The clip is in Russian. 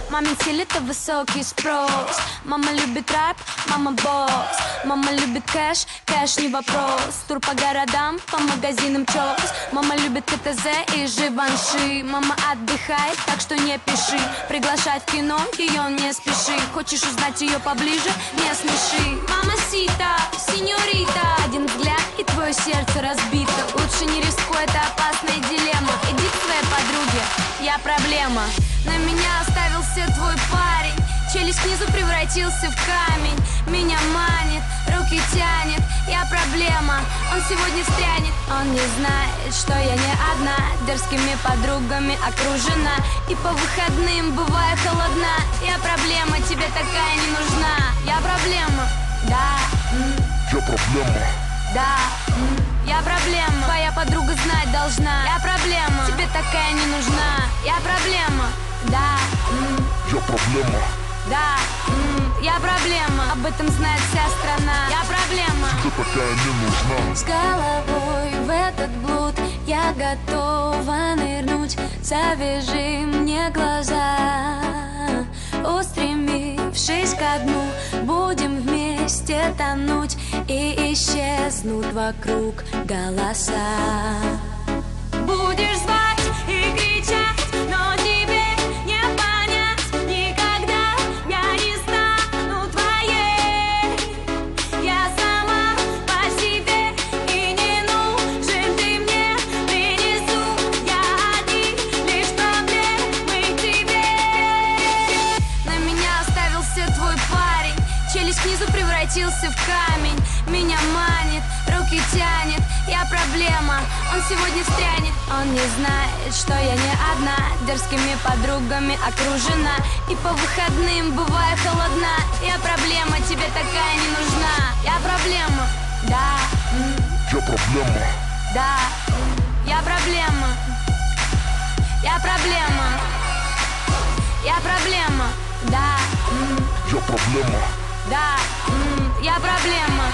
Мамин стиль — это высокий спрос. Мама любит рэп, мама босс. Мама любит кэш, кэш не вопрос. Тур по городам, по магазинам чокс. Мама любит КТЗ и Живанши. Мама отдыхает, так что не пиши. Приглашать в кино, ее не спеши. Хочешь узнать ее поближе, не смеши. Мама сита, сеньорита. Один взгляд и твое сердце разбито. Лучше не рискуй, это опасная дилемма. Иди к своей подруге, я проблема. На меня оставился твой парень. Челюсть снизу превратился в камень. Меня манит, руки тянет. Я проблема, он сегодня встрянет. Он не знает, что я не одна. Дерзкими подругами окружена. И по выходным бываю холодна. Я проблема, тебе такая не нужна. Я проблема, да. Я проблема. Да, я проблема. Твоя подруга знать должна. Я проблема, тебе такая не нужна. Я проблема, да. Я проблема. Да, я проблема. Об этом знает вся страна. Я проблема. Тебе такая не нужна. С головой в этот блуд я готова нырнуть. Завяжи мне глаза. Устремившись ко дну, будем вместе тонуть. И исчезнут вокруг голоса. Будешь звать и кричать, но тебе не понять никогда. Я не стану твоей. Я сама по себе, и не нужен ты мне. Принесу я одни лишь проблемы тебе. На меня оставился твой парень. Челюсть снизу превратился в камень. Меня манит, руки тянет. Я проблема, он сегодня встрянет. Он не знает, что я не одна. Дерзкими подругами окружена. И по выходным бываю холодна. Я проблема, тебе такая не нужна. Я проблема, да. Я проблема. Да, я проблема. Я проблема. Я проблема, да. Я проблема. Да, я проблема.